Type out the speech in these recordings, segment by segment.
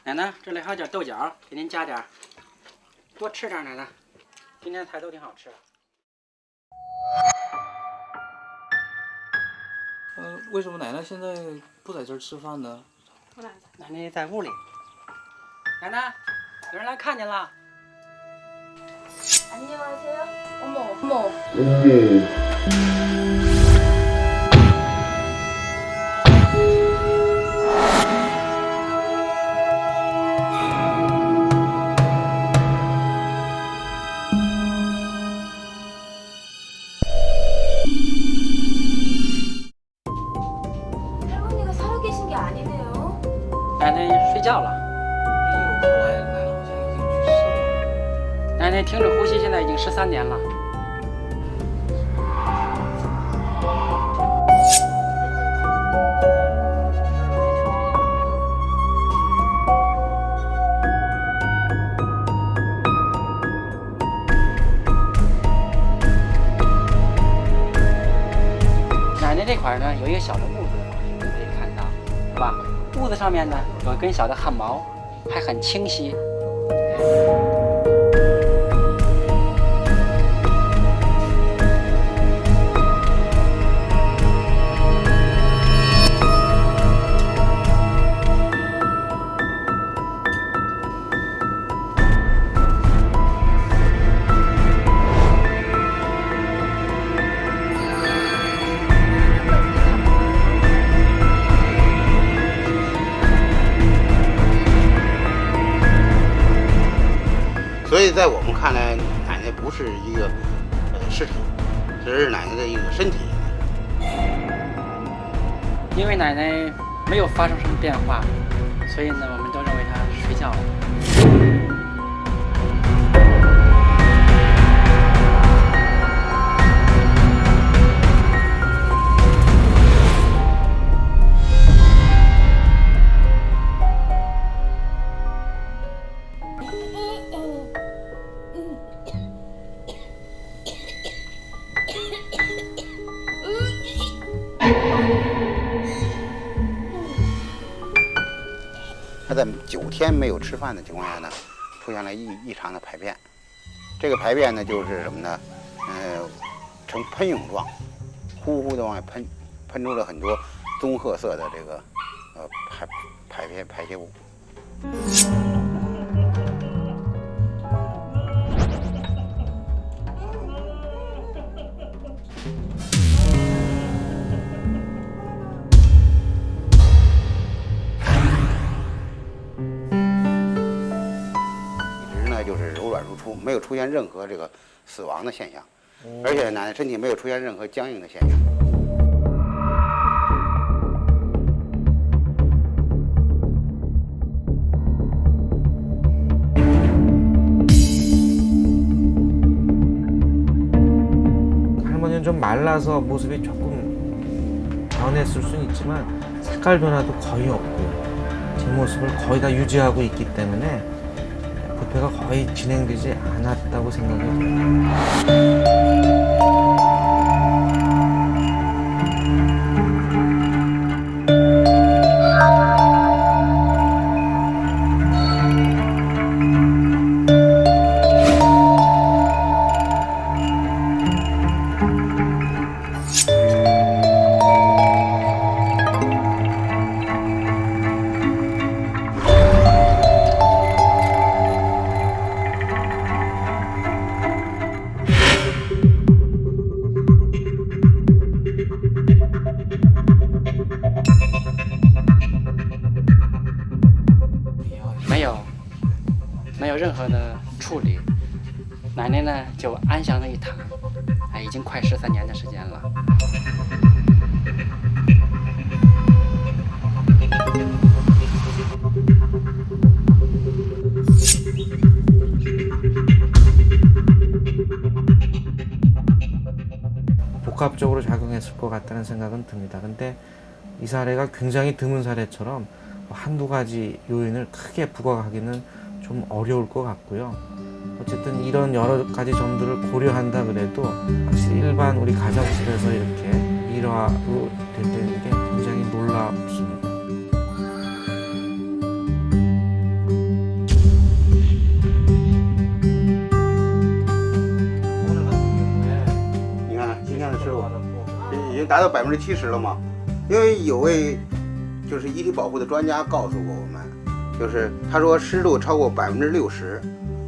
奶奶，这里还有点豆角，给您加点，多吃点。奶奶，今天的菜都挺好吃。为什么奶奶现在不在这儿吃饭呢？奶奶在屋里。奶奶，有人来看您了。 안녕하세요. 어머. 할머니가 살아계신 게 아니네요. 奶奶睡觉了。后来奶奶好像已经去世了。奶奶停止呼吸，现在已经13年了。 奶奶这块呢，有一个小的痦子，你可以看到，是吧？痦子上面呢有一根小的汗毛，还很清晰。所以在我们看来，奶奶不是一个尸体，只是奶奶的一个身体。因为奶奶没有发生什么变化，所以呢，我们都认为她睡觉了。 她在9天没有吃饭的情况下呢，出现了异常的排便。这个排便呢，就是什么呢？呈喷涌状，呼呼的往外喷，喷出了很多棕褐色的这个排泄物。 就是柔软如初，没有出现任何这个死亡的现象，而且奶奶身体没有出现任何僵硬的现象。할머니는 좀 말라서 모습이 조금 변했을 수는 있지만 색깔 변화도 거의 없고 제 모습을 거의 다 유지하고 있기 때문에. 부패가 거의 진행되지 않았다고 생각이 돼요.没有任何的处理，奶奶呢就安详的一躺，已经快13年的时间了。복합적으로 작용했을 것 같다는 생각은 듭니다. 근데 이 사례가 굉장히 드문 사례처럼 한두 가지 요인을 크게 부각하기는 좀 어려울 것 같고요. 어쨌든 이런 여러 가지 점들을 고려한다 그래도 사실 일반 우리 가정집에서 이렇게 일화로 된다는 게 굉장히 놀랍습니다. 经达到70%了嘛。因为有位就是遗体保护的专家告诉过我们，就是他说湿度超过60%，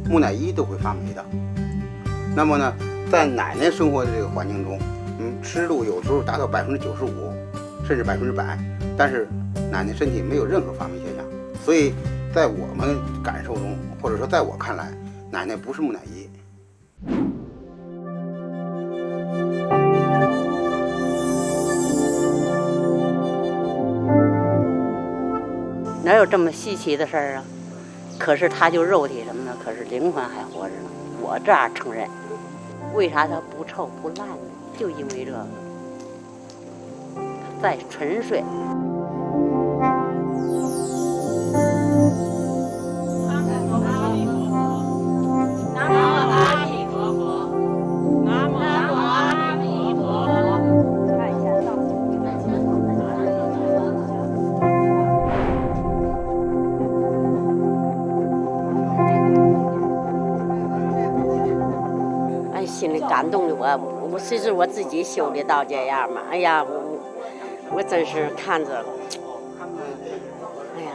木乃伊都会发霉的。那么呢，在奶奶生活的这个环境中，湿度有时候达到95%，甚至100%，但是奶奶身体没有任何发霉现象。所以在我们感受中，或者说在我看来，奶奶不是木乃伊。哪有这么稀奇的事儿啊？可是他就肉体什么呢？可是灵魂还活着呢。我这样承认。为啥它不臭不烂呢？就因为这个，它在沉睡。心里感动的我随着我自己修的到这样嘛，哎呀，我真是看着，哎呀，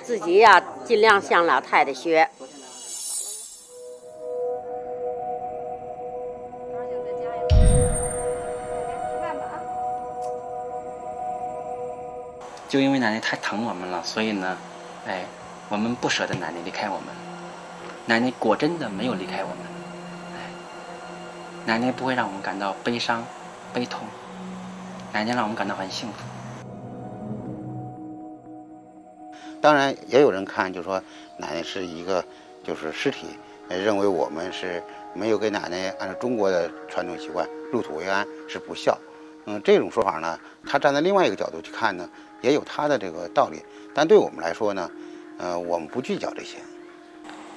自己呀尽量向老太太学。就因为奶奶太疼我们了，所以呢，我们不舍得奶奶离开我们。奶奶果真的没有离开我们。奶奶不会让我们感到悲伤、悲痛，奶奶让我们感到很幸福。当然，也有人看，就说奶奶是一个就是尸体，认为我们是没有给奶奶按照中国的传统习惯入土为安是不孝。这种说法呢，他站在另外一个角度去看呢，也有他的这个道理。但对我们来说呢，我们不计较这些。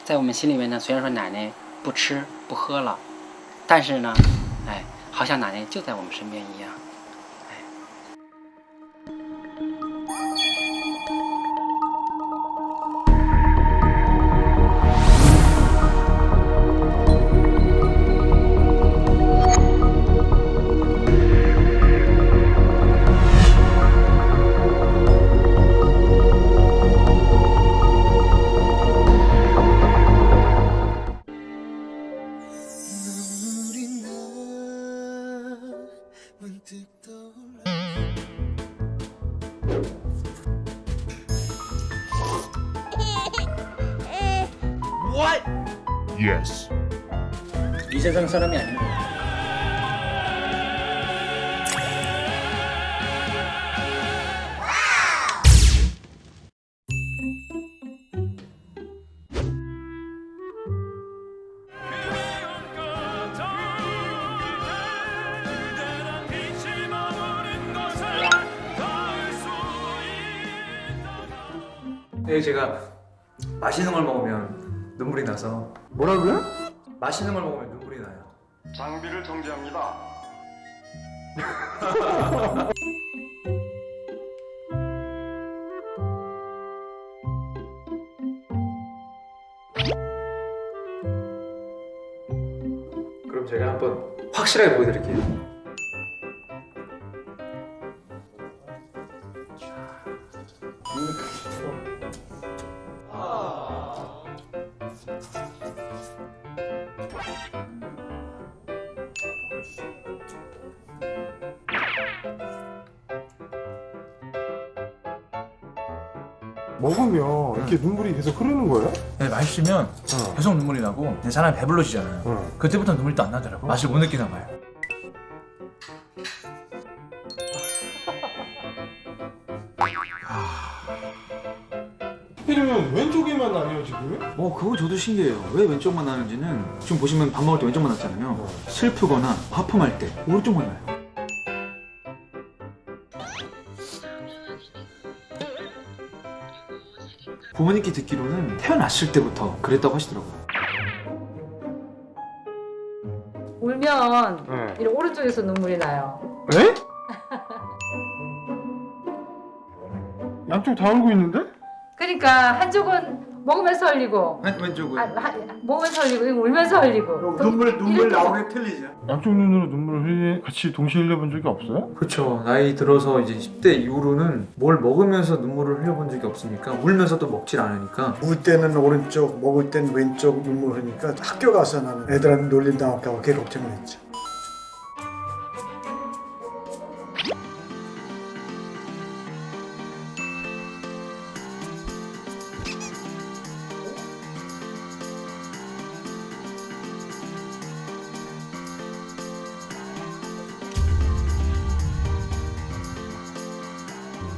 在我们心里面呢，虽然说奶奶不吃不喝了。但是呢，好像奶奶就在我们身边一样。What? Yes. 이 세상 사람이 아닌 거야. 제가 맛있는 걸 먹으면 눈물이 나서. 뭐라고요? 맛있는 걸 먹으면 눈물이 나요. 장비를 정지합니다. 그럼 제가 한번 확실하게 보여드릴게요. 먹으면 이렇게 눈물이 계속 흐르는 거예요? 네, 맛있으면 계속 눈물이 나고 사람이 배불러지잖아요. 그때부터 눈물이 또 안 나더라고. 맛을 못 느끼나 봐요. 이러면 왼쪽에만 나네요 지금? 그거 저도 신기해요. 왜 왼쪽만 나는지는 지금 보시면 밥 먹을 때 왼쪽만 났잖아요. 슬프거나 하품할 때 오른쪽만 나요. 부모님께 듣기로는 태어났을 때부터 그랬다고 하시더라고요. 울면 이런 오른쪽에서 눈물이 나요. 에? 양쪽 다 울고 있는데? 그러니까 한쪽은 먹으면서 흘리고 왼쪽은? 보면서 흘리고 울면서 흘리고. 눈물 나오게 틀리죠. 양쪽 눈으로 눈물을 같이 동시에 흘려본 적이 없어요? 그렇죠. 나이 들어서 이제 10대 이후로는 뭘 먹으면서 눈물을 흘려본 적이 없으니까 울면서 또 먹질 않으니까. 울 때는 오른쪽, 먹을 땐 왼쪽 눈물 흘리니까 학교 가서 나는 애들한테 놀림당할까 봐 걔 걱정을 했죠.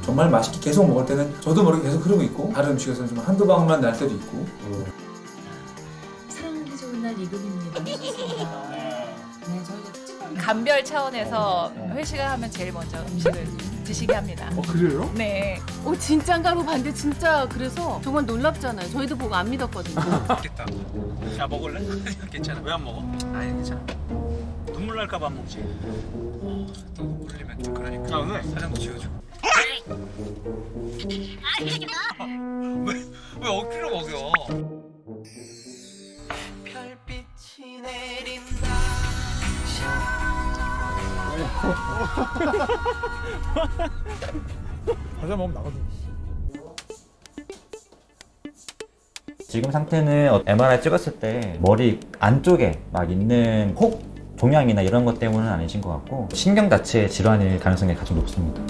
정말 맛있게 계속 먹을 때는 저도 모르게 계속 흐르고 있고 다른 음식에서는 좀 한두 방울만 날 때도 있고. 상하기 좋은 날 이금입니다. 좋습니다. 네, 저희가 감별 차원에서 회식을 하면 제일 먼저 음식을 드시게 합니다. 그래요? 네. 진짠가로 봤는데 진짜 그래서 정말 놀랍잖아요. 저희도 보고 안 믿었거든요. 겠다. 야 먹을래? 괜찮아. 왜 안 먹어? 아니 괜찮아. 눈물 날까봐 안 먹지. 또 눈물 흘리면 좀 그러니까. 왜? 사장도 지워줘. 왜 억지로 먹여? 별빛이 내린다. 과자 먹으면 나거든. 지금 상태는 MRI 찍었을 때 머리 안쪽에 막 있는 혹 종양이나 이런 것 때문은 아니신 것 같고 신경 자체의 질환일 가능성이 가장 높습니다.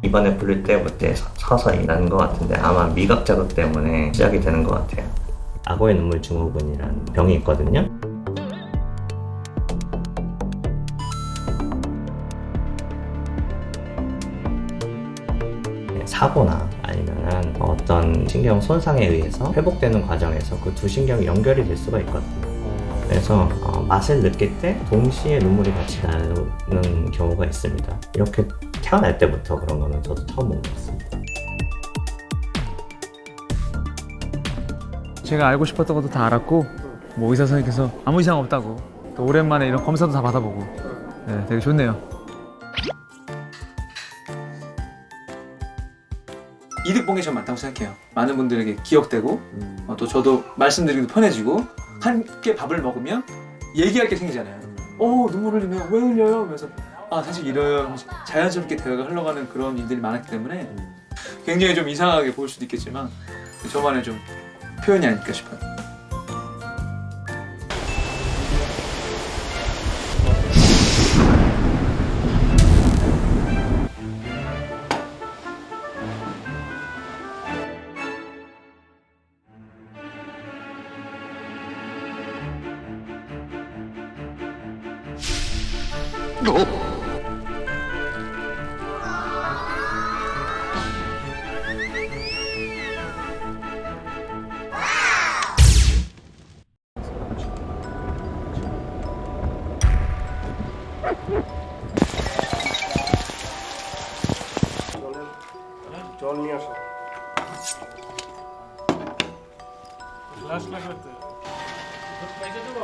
이번에 부를 때부터 서서히 나는 것 같은데 아마 미각 자극 때문에 시작이 되는 것 같아요. 악어의 눈물 증후군이라는 병이 있거든요. 사고나 아니면 어떤 신경 손상에 의해서 회복되는 과정에서 그 두 신경이 연결이 될 수가 있거든요. 그래서 맛을 느낄 때 동시에 눈물이 같이 나는 경우가 있습니다. 이렇게 태어날 때부터 그런 거는 저도 처음 본 것 같습니다. 제가 알고 싶었던 것도 다 알았고 뭐 의사 선생님께서 아무 이상 없다고 또 오랜만에 이런 검사도 다 받아보고 네, 되게 좋네요. 이득 본 게 전 많다고 생각해요. 많은 분들에게 기억되고 또 저도 말씀드리기도 편해지고 함께 밥을 먹으면 얘기할 게 생기잖아요. 눈물 흘리면 왜 흘려요? 그래서 사실 이래요. 자연스럽게 대화가 흘러가는 그런 일들이 많았기 때문에 굉장히 좀 이상하게 보일 수도 있겠지만 저만의 좀 표현이 아닐까 싶어요. জল নিয়ে আসো। গ্লাস লাগবে তো। পয়সা দেবো?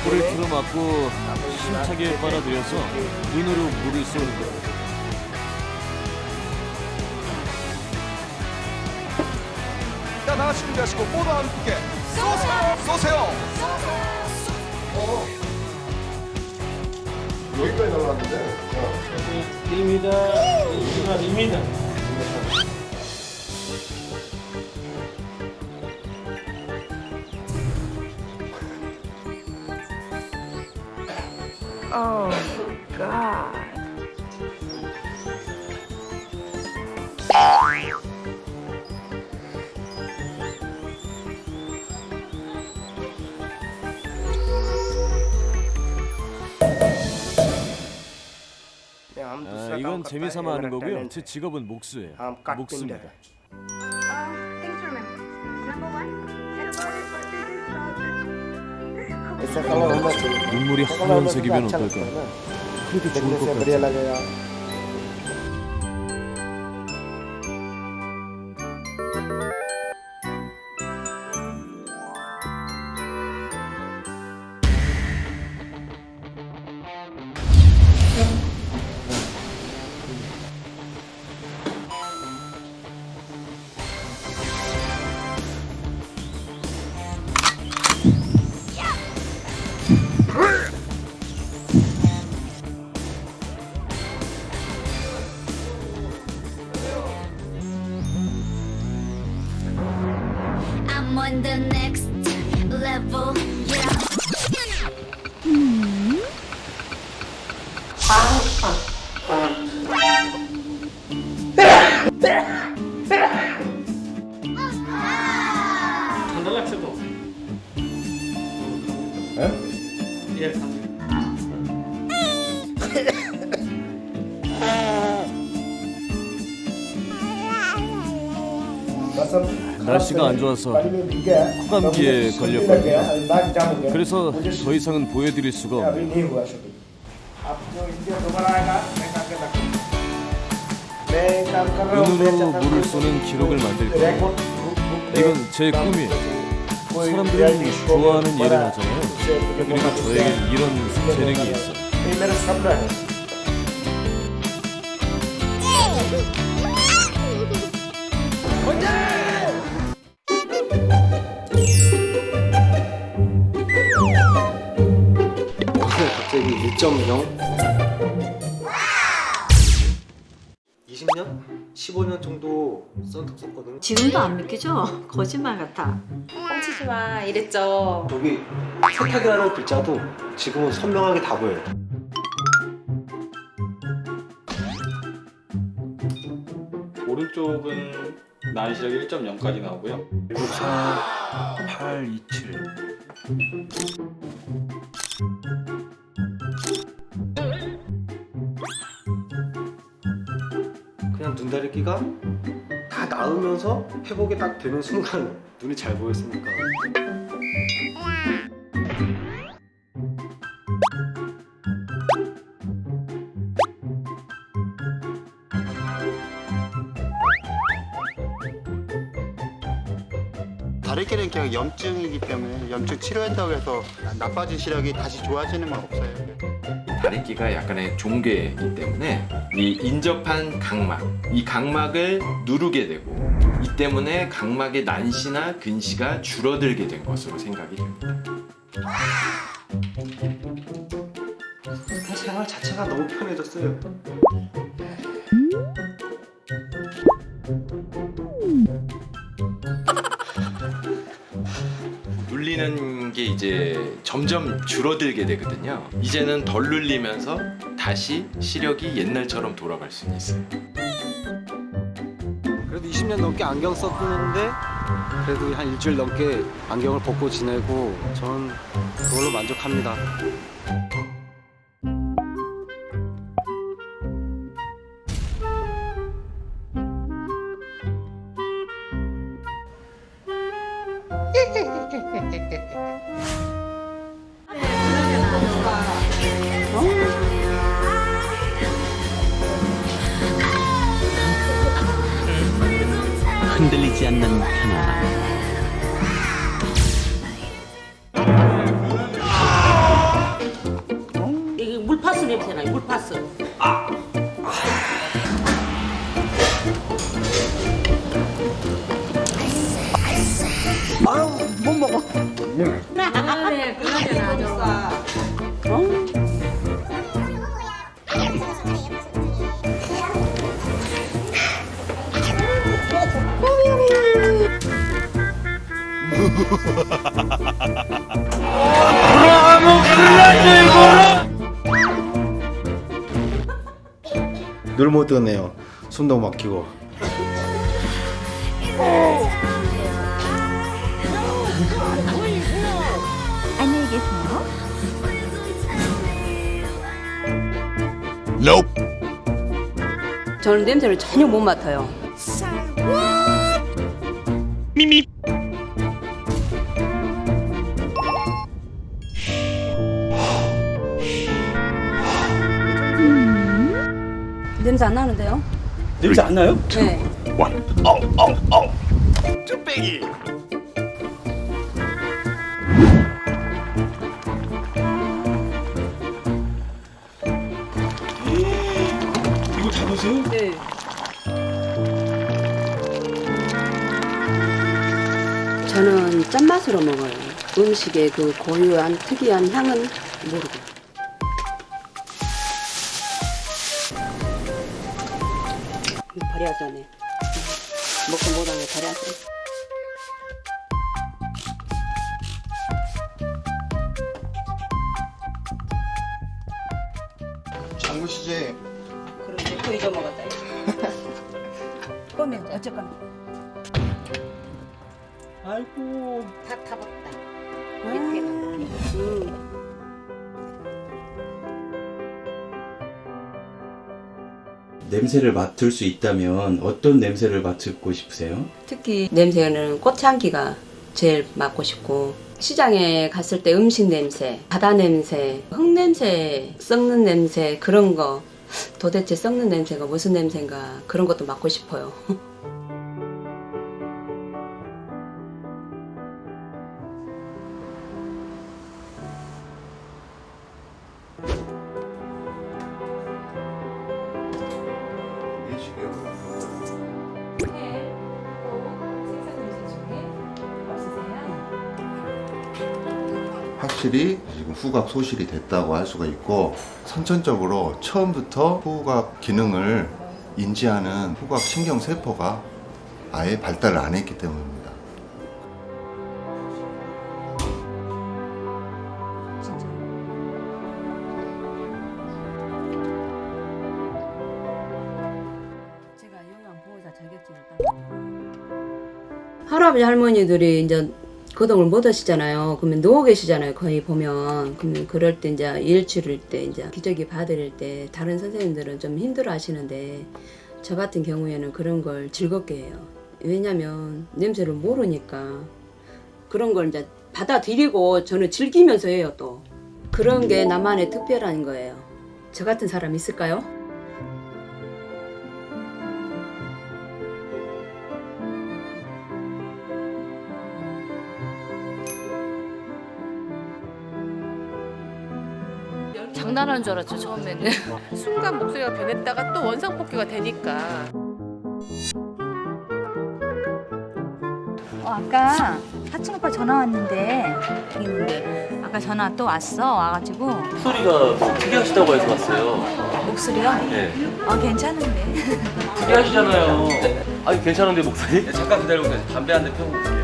볼을 틀어막고 힘차게 빨아들여서 눈으로 물을 쏘는 거예요. 자, 다 같이 준비하시고 모두 함께 쏘세요. 여기까지 날라왔는데. 입니다. Oh, God. 이건 재미삼아 하는 거고요. 제 직업은 목수예요. 목수입니다. 눈물이 하얀색이면 어떨까? 그래도 좋을 것 같아. I'm on the next level, yeah. 달락스도. 예, 날씨가 안 좋아서 호감기에 걸렸거든요. 그래서 더 이상은 보여드릴 수가 없네요. 눈으로 물을 쏘는 기록을 만들 거예요. 이건 제 꿈이에요. 사람들이 좋아하는 일을 하잖아요. 그리고 저에겐 이런 재능이 있어요. 갑자기 1.0? 20년? 15년 정도 썬톡 썼거든요. 지금도 안 믿기죠? 거짓말 같아. 뻥치지 마 이랬죠. 여기 세탁이라는 글자도 지금은 선명하게 다 보여요. 오른쪽은 나이 시력이 1.0까지 나오고요. 94827. 그냥 눈다리끼가 다 나으면서 회복이 딱 되는 순간 눈이 잘 보였으니까. 다리끼는 그냥 염증이기 때문에 염증 치료한다고 해서 나빠진 시력이 다시 좋아지는 건 없어요. 다리끼가 약간의 종괴이기 때문에 이 인접한 각막, 이 각막을 누르게 되고 이 때문에 각막의 난시나 근시가 줄어들게 된 것으로 생각이 됩니다. 생활 자체가 너무 편해졌어요. 눌리는 게 이제 점점 줄어들게 되거든요. 이제는 덜 눌리면서 다시 시력이 옛날처럼 돌아갈 수 있어요. 그래도 20년 넘게 안경 썼는데 그래도 한 일주일 넘게 안경을 벗고 지내고 저는 그걸로 만족합니다. 흔들리지 않는 편안함. 이게 물파스 냄새나, 물파스. 아유 못 먹어. 그래, 그러잖아. 돌아가면 큰일 났네 이거는. 늘 못 듣네요. 숨도 막히고. 안녕히 계세요. 저는 냄새를 전혀 못 맡아요. 미미. 냄새 안 나는데요? 냄새 안 나요? 네. 쭈빼기. 이거 잡으세요? 네. 저는 짠맛으로 먹어요. 음식의 그 고유한 특이한 향은 모르고. 버려서 네. 먹고 못한 거 버려서. 장구시제. 그런데 또 잊어먹었다. 그러면 어쨌거나. 아이고. 다 타버렸다. 냄새를 맡을 수 있다면 어떤 냄새를 맡고 싶으세요? 특히 냄새는 꽃향기가 제일 맡고 싶고, 시장에 갔을 때 음식 냄새, 바다 냄새, 흙 냄새, 썩는 냄새, 그런 거, 도대체 썩는 냄새가 무슨 냄새인가, 그런 것도 맡고 싶어요. 확실히 지금 후각 소실이 됐다고 할 수가 있고, 선천적으로 처음부터 후각 기능을 인지하는 후각 신경 세포가 아예 발달을 안 했기 때문입니다. 제가 영양보호사 자격증을 할아버지 할머니들이 이제 거동을 못 하시잖아요. 그러면 누워 계시잖아요. 거의 보면. 그러면 그럴 때 이제 일 치를 때 이제 기저귀 받을 때 다른 선생님들은 좀 힘들어 하시는데, 저 같은 경우에는 그런 걸 즐겁게 해요. 왜냐면 냄새를 모르니까 그런 걸 이제 받아들이고 저는 즐기면서 해요. 또 그런 게 나만의 특별한 거예요. 저 같은 사람 있을까요? 장난하는 줄 알았죠, 처음에는. 순간 목소리가 변했다가 또 원상복귀가 되니까. 아까 하춘 오빠 전화 왔는데 있는데 아까 전화 또 와가지고 목소리가 특이하시다고 해서 왔어요. 목소리요? 네. 괜찮은데. 특이하시잖아요. 아니 괜찮은데 목소리? 잠깐 기다려보세요. 담배 한 대 펴고 올게요.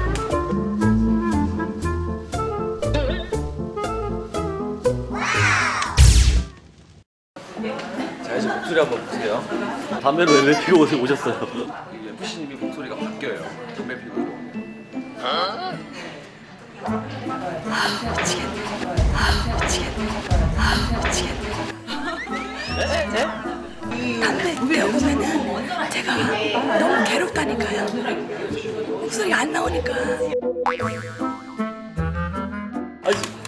자 이제 목소리 한번 보세요. 담배를 왜 피고 오셨어요? FC님이 목소리가 바뀌어요. 담배 피고. 담배 피우면은 제가 너무 괴롭다니까요. 목소리가 안 나오니까.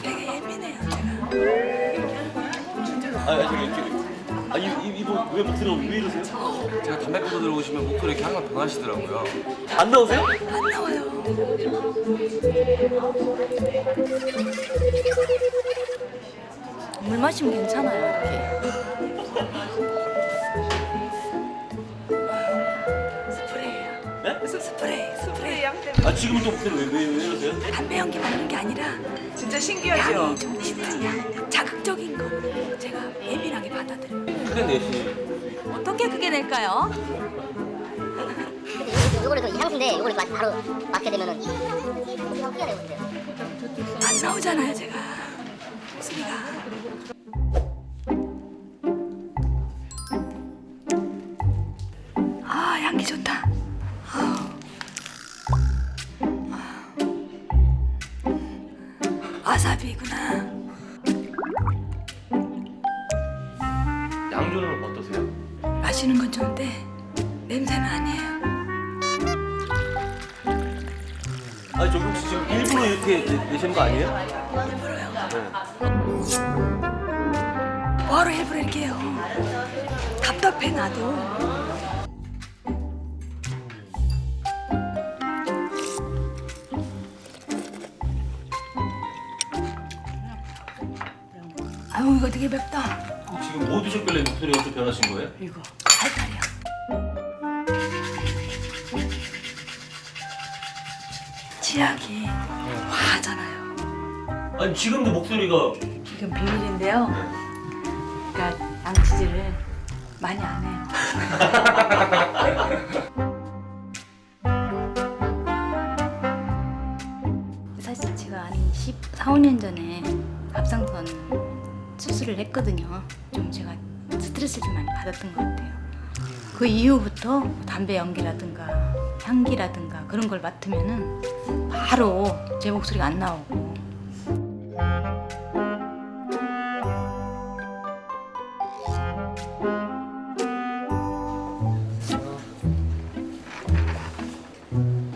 되게 예민해요, 이분 왜 목소리가 왜 이러세요? 제가 담배 피고 들어오시면 목소리 이렇게 항상 변하시더라고요. 안 나오세요? 안 나와요. 물 마시면 괜찮아요, 이렇게. 스프레이요. 네? 스프레이. 아 지금은 또 목소리 왜 이러세요? 담배 연기 맡는 게 아니라 진짜 신기하죠? 향이 좀 짙은 향, 자극적인 거 제가 예민하게 받아들여요. 크게 내시. 어떻게 크게 낼까요? 요거는 좀 향수인데 요거를 바로 맡게 되면은 어떻게 해야 되는데? 안 나오잖아요, 제가. 목소리가. 아, 향기 좋다. 와사비구나. 양주는 어떠세요? 마시는 건 좋은데 냄새는 아니에요. 아니 저기 혹시 지금 일부러 이렇게 내시는 거 아니에요? 일부러요. 네. 와, 뭐하러 일부러 이렇게 해요. 답답해 나도. 아유 이거 되게 맵다. 지금 뭐 드셨길래 목소리가 좀 변하신 거예요? 이거 살살이야. 치약이 화하잖아요. 아니 지금도 목소리가 지금 비밀인데요. 그러니까 양치질을 많이 안 해요. 사실 제가 한 14, 15년 전에 갑상선 수술을 했거든요. 좀 제가 스트레스를 좀 많이 받았던 것 같아요. 그 이후부터 담배 연기라든가 향기라든가 그런 걸 맡으면은 바로 제 목소리가 안 나오고.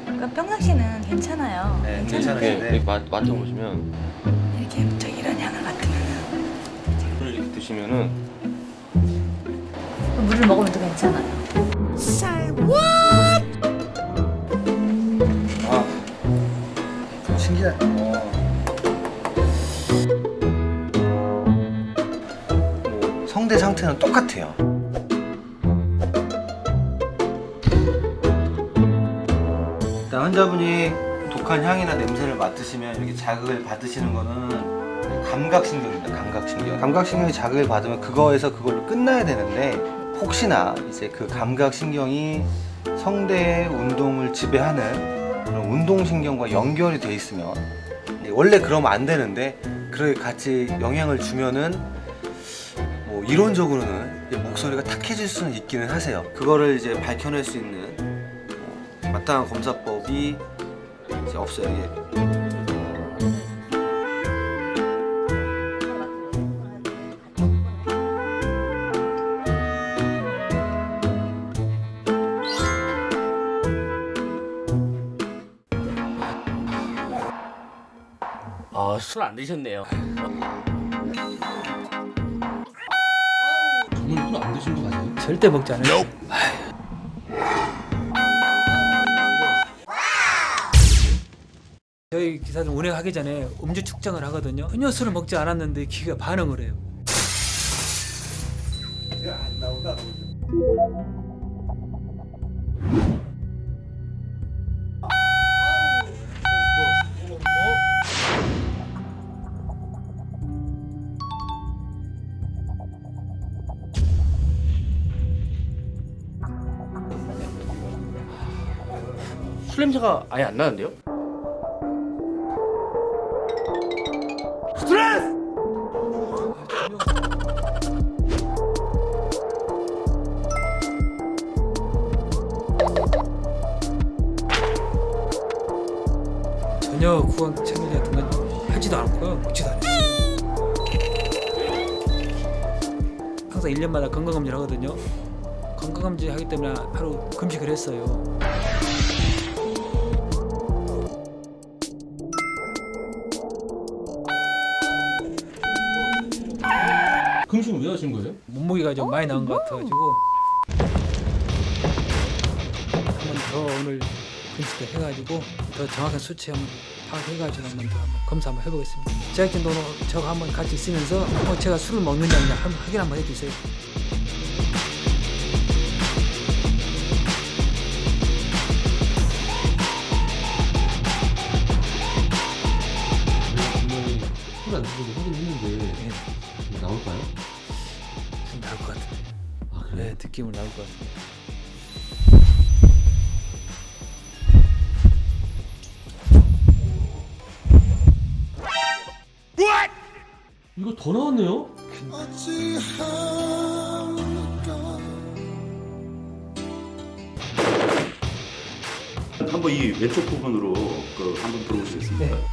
그러니까 평상시는 괜찮아요. 네, 괜찮은데 맡아보시면 이렇게 저 이런 향을 맡으면은 물을 이렇게 드시면은 물을 먹으면 더 괜찮아요. 신기하다. 성대 상태는 똑같아요. 일단 환자분이 독한 향이나 냄새를 맡으시면 이렇게 자극을 받으시는 거는 감각신경입니다. 감각신경. 감각신경이 자극을 받으면 그거에서 그걸로 끝나야 되는데 혹시나 이제 그 감각신경이 성대의 운동을 지배하는 그런 운동신경과 연결이 돼 있으면 원래 그러면 안 되는데 그렇게 같이 영향을 주면은 뭐 이론적으로는 목소리가 탁해질 수는 있기는 하세요. 그거를 이제 밝혀낼 수 있는 마땅한 검사법이 이제 없어요. 이게. 술 안 드셨네요. 정말 술 안 드신 거 맞아요? 절대 먹지 않아요. 저희 기사들 운행하기 전에 음주 측정을 하거든요. 전혀 술을 먹지 않았는데 기가 반응을 해요. 안 나오다. 술 냄새가 아예 안 나는데요? 스트레스! 전혀 구강 체질 같은 건 하지도 않고요. 먹지도 않아요. 항상 1년마다 건강검진을 하거든요. 건강검진 하기 때문에 하루 금식을 했어요. 금식은 왜 하신 거예요? 몸무게가 좀 많이 나온 것 같아가지고 한번 더 오늘 금식도 해가지고 더 정확한 수치 한번 파악해가지고 한번 더 검사 한번 해보겠습니다. 제작진도 오늘 저거 한번 같이 쓰면서 제가 술을 먹느냐 한번 확인 한번 해주세요. 술 안 드시고 확인했는데 나올까요? 좀 나올 것 같은데. 아 그래요? 네, 느낌은 나올 것 같은데. 이거 더 나왔네요? 한번 이 왼쪽 부분으로 한번 들어보시겠습니까? 네.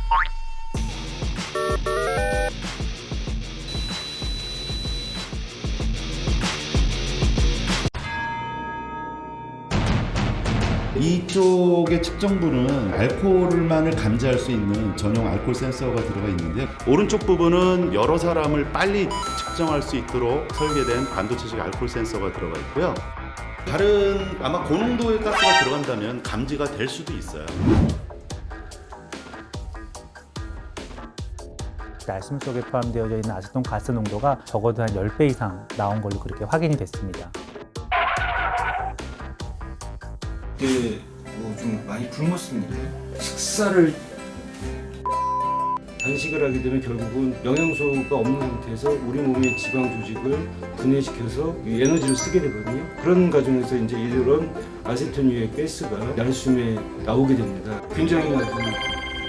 이쪽의 측정부는 알코올만을 감지할 수 있는 전용 알코올 센서가 들어가 있는데 오른쪽 부분은 여러 사람을 빨리 측정할 수 있도록 설계된 반도체식 알코올 센서가 들어가 있고요. 다른 아마 고농도의 가스가 들어간다면 감지가 될 수도 있어요. 알심 속에 포함되어 있는 아세톤 가스 농도가 적어도 한 10배 이상 나온 걸로 그렇게 확인이 됐습니다. 좀 많이 굶었습니다. 식사를 단식을 하게 되면 결국은 영양소가 없는 상태에서 우리 몸의 지방 조직을 분해시켜서 에너지를 쓰게 되거든요. 그런 과정에서 이제 이런 아세톤유의 가스가 날숨에 나오게 됩니다. 굉장히 아주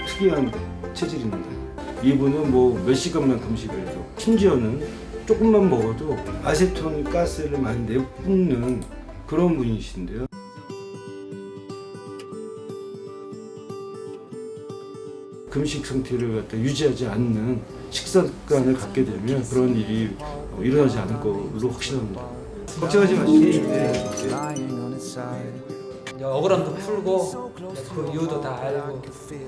특이한 체질입니다. 이분은 뭐 몇 시간만 금식을 해도 심지어는 조금만 먹어도 아세톤 가스를 많이 내뿜는 그런 분이신데요. 금식 상태를 갖다 유지하지 않는 식습관을 갖게 되면 그런 일이 일어나지 않을 것으로 확신합니다. 걱정하지 마시고 억울함도 풀고 그 이유도 다 알고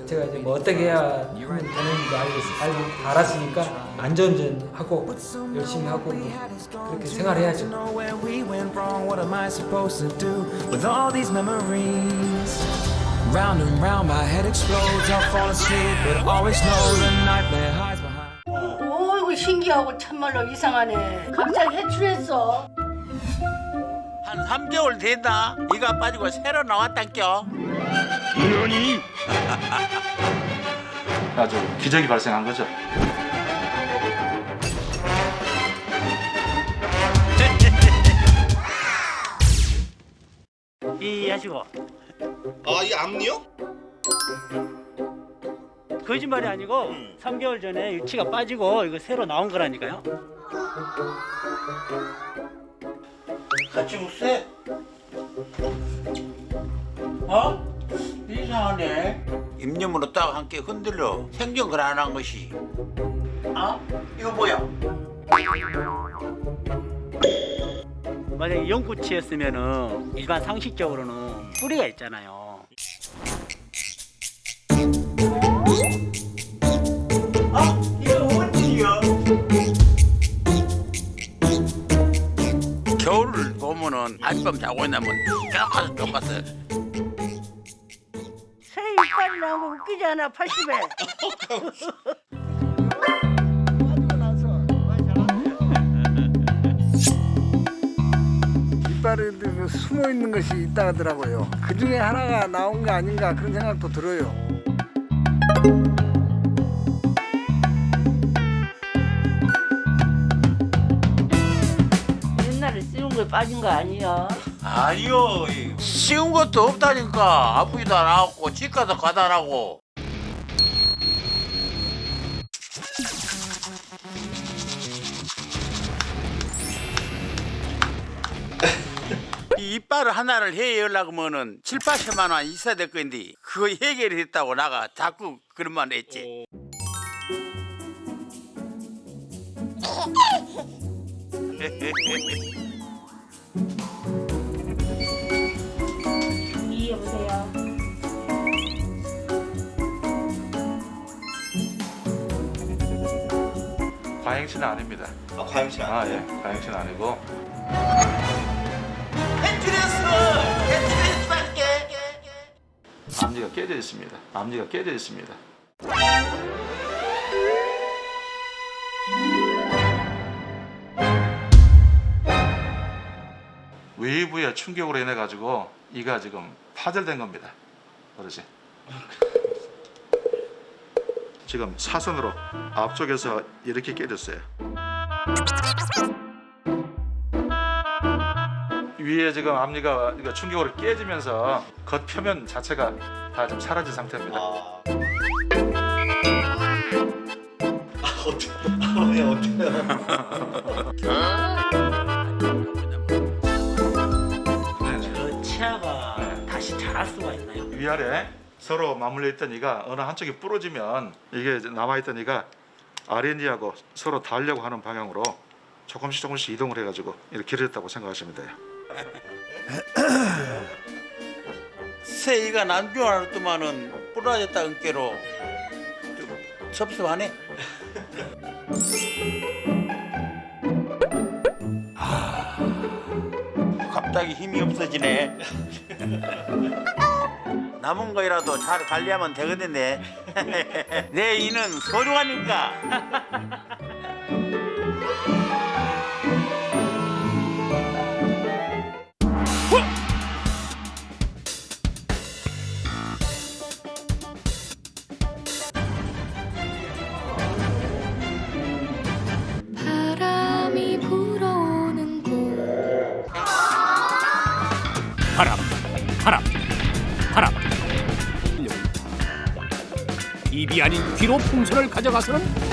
제가 이제 뭐 어떻게 해야 하면 되는지도 알고 다 알았으니까 안전운전하고 열심히 하고 그렇게 생활해야죠. Round and round my head explodes. I fall asleep, but always know the nightmare hides behind. 어이구 신기하고 참말로 이상하네. 갑자기 해출했어. 한 3개월 됐나? 이가 빠지고 새로 나왔단겨. 너니? 아주 기적이 발생한 거죠. 이 하시고. 아, 이 앞니요? 거짓말이 아니고 3개월 전에 유치가 빠지고 이거 새로 나온 거라니까요. 같이 웃세? 어? 이상하네. 입념으로 딱 함께 흔들려 생경을 안 한 것이. 어? 이거 뭐야? 만약에 연구치였으면은 일반 상식적으로는 뿌리가 있잖아요. 이거 뭔지요? 겨울을 보면은 아침밤 자고 있나면 계속 똑같아. 새 이빨이 나온 거 웃기지 않아 80에. 이빨에 숨어 있는 것이 있다 하더라고요. 그 중에 하나가 나온 게 아닌가 그런 생각도 들어요. 옛날에 씌운 거에 빠진 거 아니야? 아니요, 쉬운 것도 없다니까. 아프지도 않았고 집 가서 가다라고. 이 이빨을 하나를 해결하려고 하면은 7, 80만 원 있어야 될 건데 그거 해결이 됐다고 나가 자꾸 그런 말 했지. 이 여보세요. 과잉치는 아닙니다. 아, 과잉치 아니에요? 예, 과잉치는 아니고. 앞니가 깨져 있습니다. 앞니가 깨져 있습니다. 외부의 충격으로 인해 가지고 이가 지금 파절된 겁니다. 그렇지? 지금 사선으로 앞쪽에서 이렇게 깨졌어요. 위에 지금 앞니가 충격으로 깨지면서 겉표면 자체가 다 좀 사라진 상태입니다. 저 치아가 다시 자랄 수가 있나요? 위아래 서로 맞물려 있던 이가 어느 한쪽이 부러지면 이게 남아있던 이가 아랫니하고 서로 닿으려고 하는 방향으로 조금씩 이동을 해가지고 이렇게 길어졌다고 생각하시면 돼요. 요새 이가 남중 알았더만은 부러졌다 은께로 좀 섭섭하네. 갑자기 힘이 없어지네. 남은 거이라도 잘 관리하면 되거든요. 내 이는 소중하니까. 바람이 불어오는 곳 바람, 바람, 바람. 입이 아닌 귀로 풍선을 가져가서는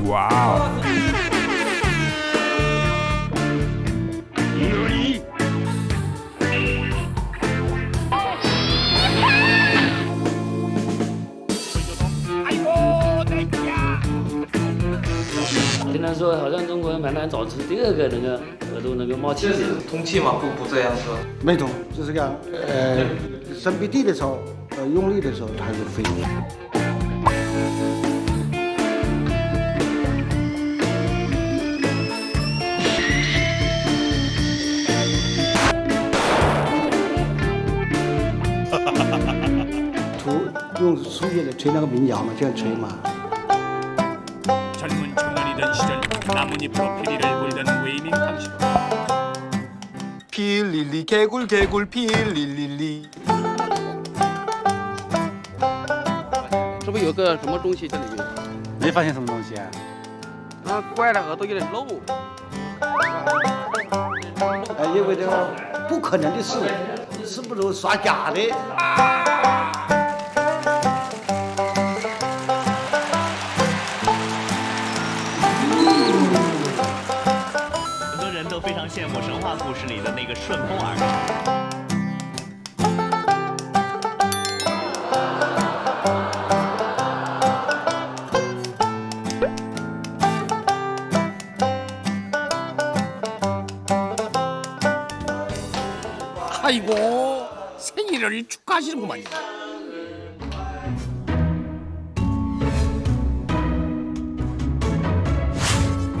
와우.听他说，好像中国人蛮难找出第二个那个额度那个冒气的。通气嘛，不这样说。没错，就是这样。伸鼻涕的时候，用力的时候它就飞。用树叶来吹那个民谣嘛，这样吹嘛。 젊은 청년이던 시절 나뭇잎으로 피리를 불던 웨이밍 방식. 필릴리 개굴 개굴 필릴릴리. 这不有个什么东西在里面？没发现什么东西啊？它怪了，耳朵有点漏。因为这个不可能的事，是不是耍假的？ 很多人都非常羡慕神话故事里的那个顺风耳。 아이고 생일을 축하하시는구만요.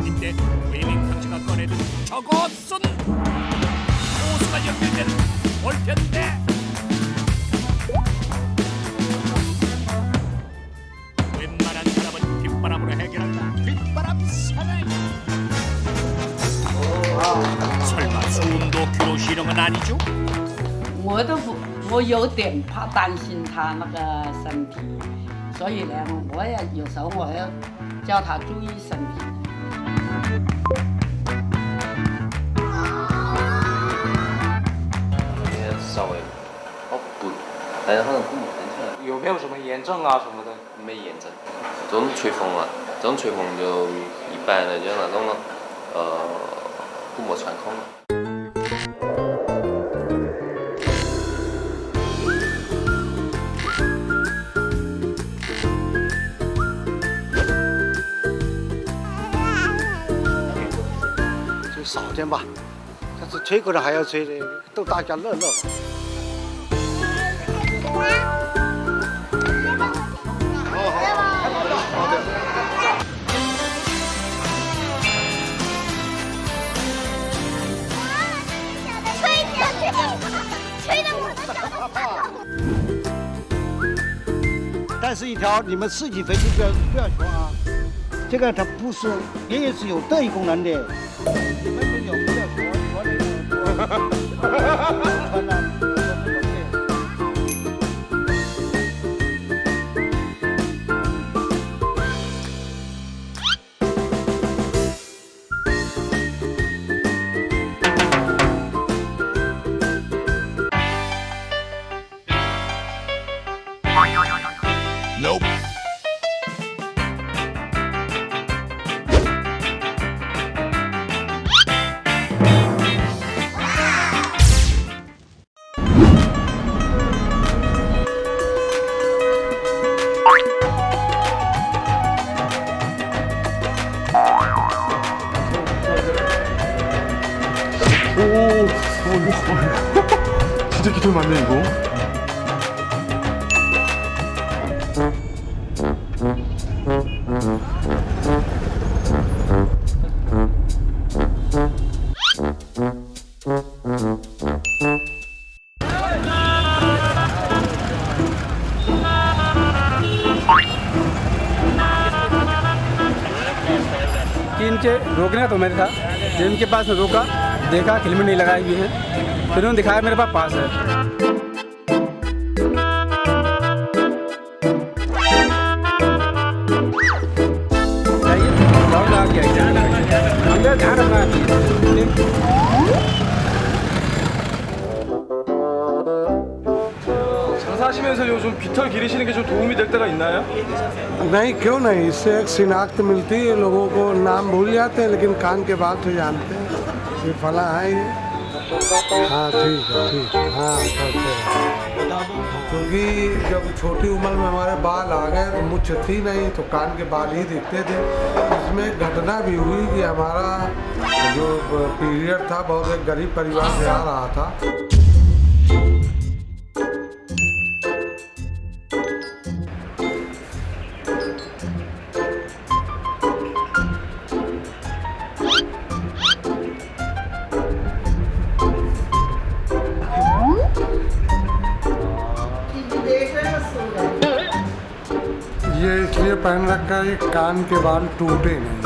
이때 웨이밍 당시가 꺼내든 저것은 호수가 연결된 볼펜대. 웬만한 사람은 빗바람으로 해결한다. 빗바람 사나이. 설마 수음도 귀로 쉬는 건 아니죠? 我有点怕担心他那个身体，所以呢，我也有时候我要叫他注意身体。稍微不，但是好像不严重。有没有什么炎症啊什么的？没炎症，这种吹风啊，这种吹风就一般来讲那种鼓膜穿孔。 少点吧，但是吹口的还要吹的，逗大家乐乐。吹的我都想跑。但是一条，你们自己回去不要说啊，这个它不是，也是有特异功能的。 你们没有不要说，我那个。 진짜 깃털 많네 이거. कि इनके रोकना तो मेरे था जब इनके पास रोका देखा हेलमेट नहीं लगाए हुए हैं फिर उन्होंने दिखाया मेरे पास है। अंदर ध्यान रखना 장사하시면서 요즘 깃털 기르시는 게 좀 도움이 될 때가 있나요? नहीं क्यों नहीं इससे एक शिनाख्त मिलती है लोगों को नाम भूल जाते हैं लेकिन कान के बात तो जानते हैं ये फला है ये हाँ ठीक है ठीक हाँ क्योंकि जब छोटी उम्र में हमारे बाल आ गए तो मुझ थी नहीं तो कान के बाल ही दिखते थे। इसमें एक घटना भी हुई कि हमारा जो पीरियड था बहुत एक गरीब परिवार से आ रहा था। ये इसलिए पहन रखा है कि कान के बाल टूटे नहीं।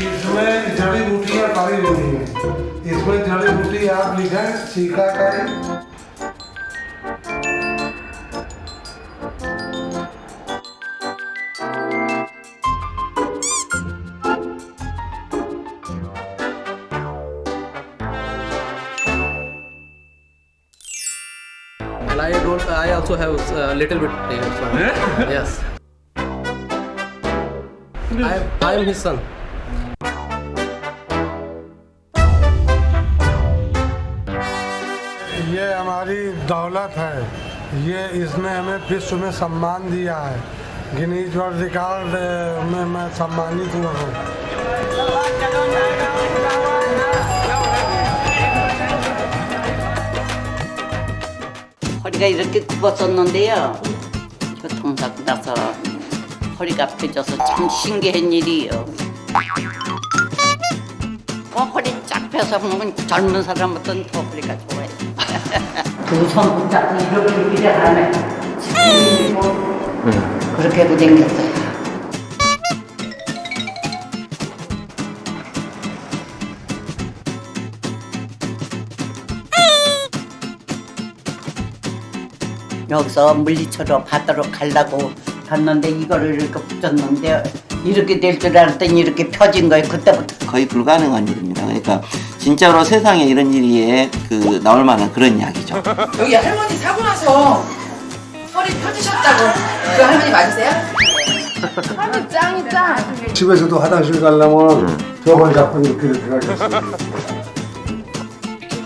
इसमें जड़ी बूटियाँ पड़ी हुई हैं। इसमें जड़ी बूटी आप लिखें सीकाकाई I also have a little bit here. So. Yes. I am his son. ये हमारी दौलत है। ये इसने हमें विश्व में सम्मान दिया है। गिनीज वर्ल्ड रिकॉर्ड में मैं सम्मानित हुआ हूँ। 허리가 이렇게 굽었었는데요. 교통사고 나서 허리가 펴져서 참 신기한 일이에요. 허리 쫙 펴서 보면 젊은 사람보다는 더 허리가 좋아요. 두 손 붙잡고 이렇게 일을 하네. 그렇게 하고 댕겼어요. 여기서 물리쳐로 바다로 가려고 갔는데 이거를 이렇게 붙였는데 이렇게 될 줄 알았더니 이렇게 펴진 거예요. 그때부터 거의 불가능한 일입니다. 그러니까 진짜로 세상에 이런 일이 나올 만한 그런 이야기죠. 여기 할머니 사고 나서 허리 펴지셨다고. 그 할머니 맞으세요? 할머니 짱이 짱. 집에서도 화장실 가려면 저걸 잡고 이렇게 들어가겠어요.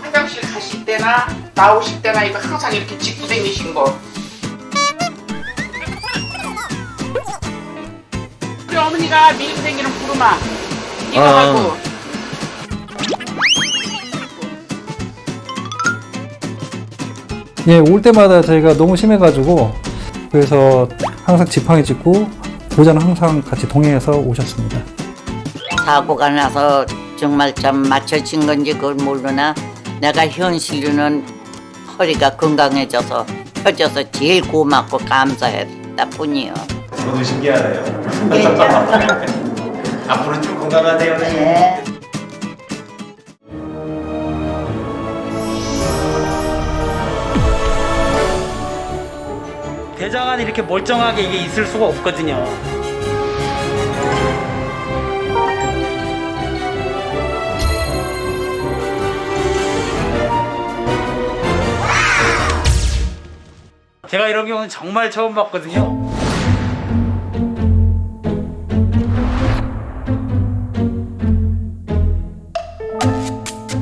화장실 가실 때나 나오실 때나 이거 항상 이렇게 짚고 다니신 거. 우리 어머니가 밀고 다니는 구루마 이거 하고. 예, 올 때마다 저희가 너무 심해가지고 그래서 항상 지팡이 짚고 보좌는 항상 같이 동행해서 오셨습니다. 사고가 나서 정말 좀 맞춰진 건지 그걸 모르나 내가 현실로는 허리가 건강해져서 펴져서 제일 고맙고 감사했다 뿐이요. 저도 신기하네요. 앞으로 쭉 건강하세요. 네. 대장은 이렇게 멀쩡하게 이게 있을 수가 없거든요. 제가 이런 경우는 정말 처음 봤거든요.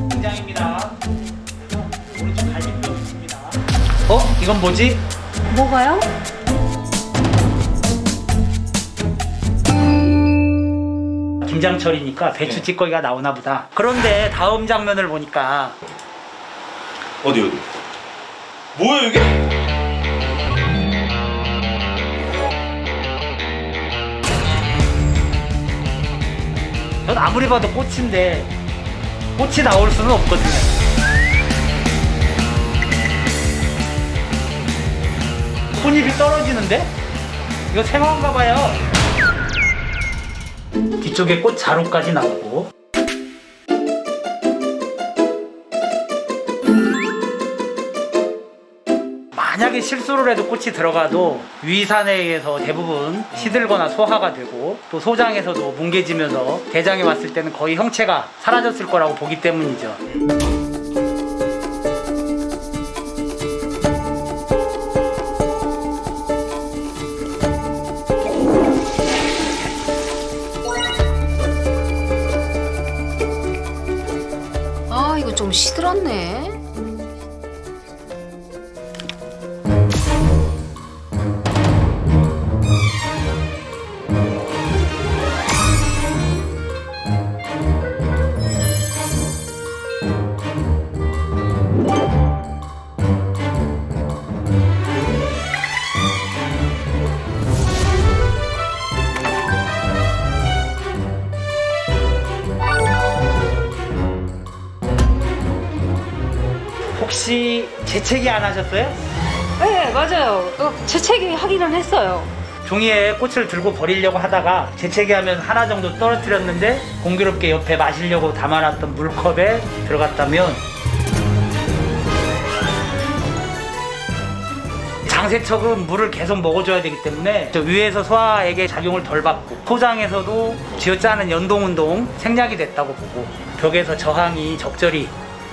등장입니다. 오른쪽 갈비뼈 있습니다. 이건 뭐지? 뭐가요? 김장철이니까 배추 찌꺼기가 나오나 보다. 그런데 다음 장면을 보니까 어디? 뭐야 이게? 전 아무리 봐도 꽃인데 꽃이 나올 수는 없거든요. 꽃잎이 떨어지는데? 이거 생화인가 봐요. 뒤쪽에 꽃 자루까지 나오고 만약에 실수를 해도 꽃이 들어가도 위산에 의해서 대부분 시들거나 소화가 되고 또 소장에서도 뭉개지면서 대장에 왔을 때는 거의 형체가 사라졌을 거라고 보기 때문이죠. 아, 이거 좀 시들었네. 혹시 재채기 안 하셨어요? 네, 맞아요. 재채기 하기는 했어요. 종이에 꽃을 들고 버리려고 하다가 재채기하면 하나 정도 떨어뜨렸는데 공교롭게 옆에 마시려고 담아놨던 물컵에 들어갔다면 장세척은 물을 계속 먹어줘야 되기 때문에 저 위에서 소화액의 작용을 덜 받고 소장에서도 쥐어짜는 연동운동 생략이 됐다고 보고 벽에서 저항이 적절히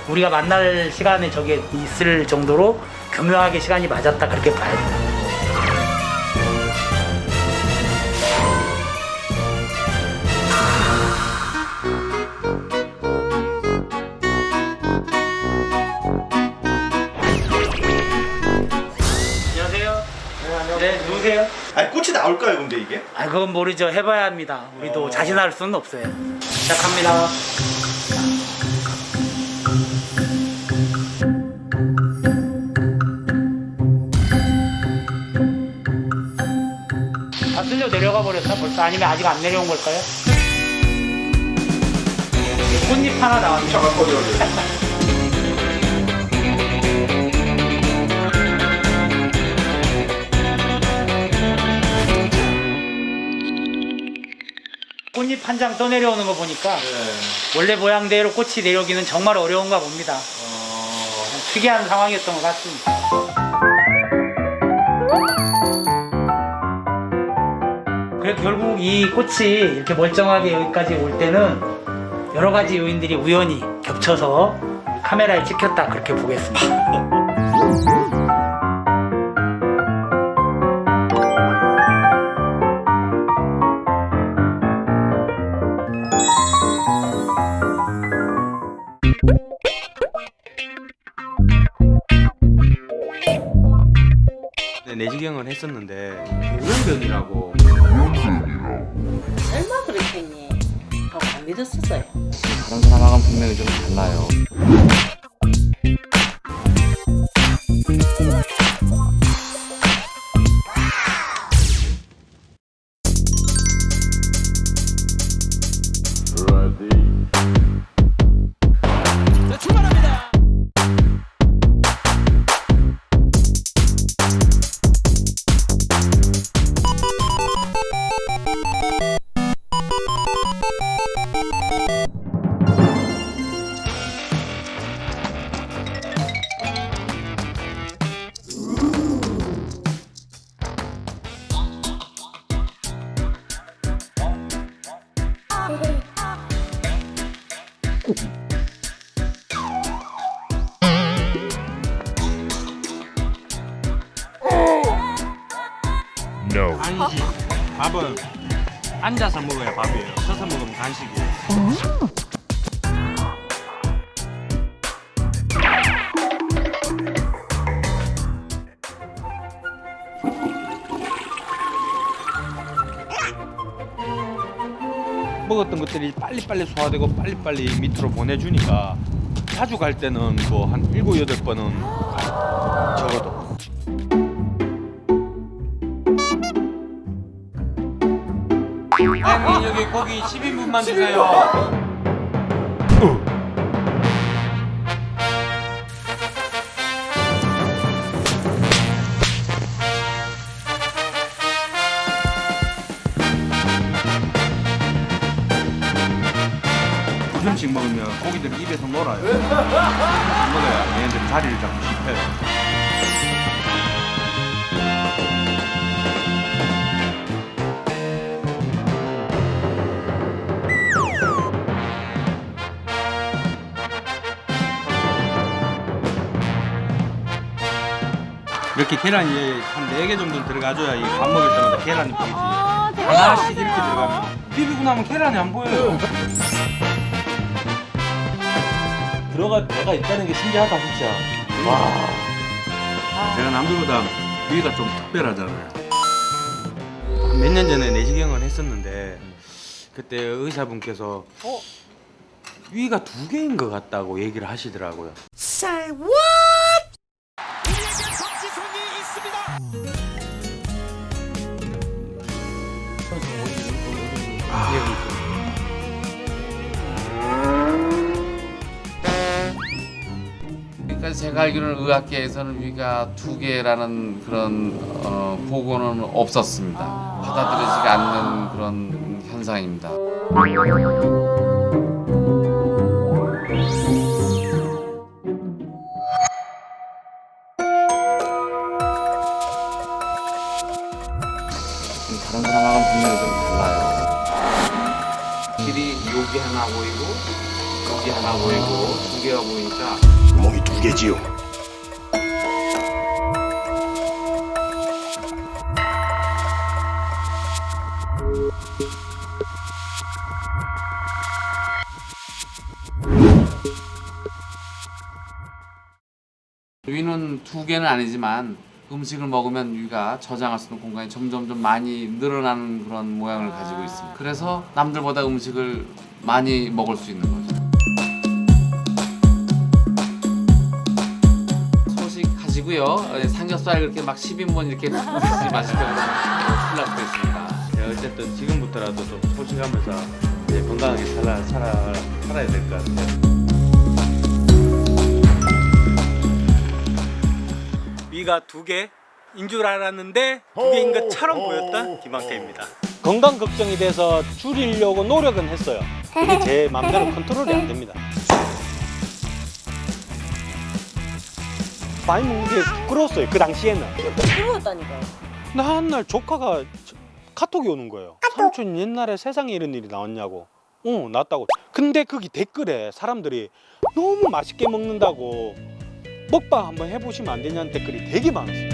우리가 만날 시간에 저게 있을 정도로 교묘하게 시간이 맞았다 그렇게 봐야 돼요. 안녕하세요. 네, 누구세요? 아니 꽃이 나올까요 근데 이게? 아, 그건 모르죠. 해봐야 합니다. 우리도 자신할 수는 없어요. 시작합니다. 다 쓸려 내려가 버렸나 벌써? 아니면 아직 안 내려온 걸까요? 꽃잎 하나 나왔네. 꽃잎 한 장 떠내려오는 거 보니까 원래 모양대로 꽃이 내려오기는 정말 어려운가 봅니다. 특이한 상황이었던 것 같습니다. 그래서 결국 이 꽃이 이렇게 멀쩡하게 여기까지 올 때는 여러 가지 요인들이 우연히 겹쳐서 카메라에 찍혔다 그렇게 보겠습니다. 내시경을 했었는데 돌연변이라고. 얼마 그랬겠니? 하고 안 믿었었어요. 다른 사람하고는 분명히 좀 달라요. 아니지. 밥은 앉아서 먹어야 밥이에요. 서서 먹으면 간식이에요. 먹었던 것들이 빨리빨리 소화되고 빨리빨리 밑으로 보내주니까 자주 갈 때는 뭐 한 7, 8번은 적어도. 사장님 여기 고기 12분만 주세요. 두 점씩 먹으면 고기들이 입에서 놀아요. 먹어야 얘네들 자리를 잡고 싶어요. 이렇게 계란이 한 4개 정도 들어가줘야 이 밥 먹을 때마다 계란이 보이지. 하나씩 이렇게 들어가면 비비고 나면 계란이 안 보여요. 들어갈 배가 있다는 게 신기하다 진짜. 와. 제가 남들보다 위가 좀 특별하잖아요. 몇 년 전에 내시경을 했었는데 그때 의사분께서 위가 2개인 것 같다고 얘기를 하시더라고요. Say what? 그러니까 제가 알기로는 의학계에서는 위가 2개라는 그런 보고는 없었습니다. 받아들여지지 않는 그런 현상입니다. 다른 사람하고는 분명히 좀 달라요. 길이 여기 하나 보이고 여기 하나 보이고 2개가 보이니까 구멍이 2개지요. 위는 2개는 아니지만 음식을 먹으면 위가 저장할 수 있는 공간이 점점 많이 늘어나는 그런 모양을 가지고 있습니다. 그래서 남들보다 음식을 많이 먹을 수 있는 거죠. 소식하시고요. 삼겹살 그렇게 막 10인분 이렇게 드시지 마시고 큰일 날 수도 있습니다. 어쨌든 지금부터라도 좀 소식하면서 이제 건강하게 살아야 될 것 같아요. 위가 2개인 줄 알았는데 2개인 것처럼 보였던 김학태입니다. 건강 걱정이 돼서 줄이려고 노력은 했어요. 근데 제 마음대로 컨트롤이 안 됩니다. 많이 먹는 게 부끄러웠어요. 그 당시에는. 부끄러웠다니까요. 나 한 날 조카가 카톡이 오는 거예요. 삼촌 옛날에 세상에 이런 일이 나왔냐고. 나왔다고. 근데 거기 댓글에 사람들이 너무 맛있게 먹는다고 먹방 한번 해보시면 안 되냐는 댓글이 되게 많았어요.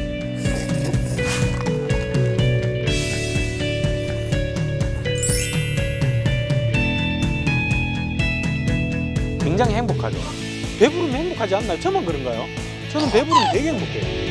굉장히 행복하죠. 배부르면 행복하지 않나요? 저만 그런가요? 저는 배부르면 되게 행복해요.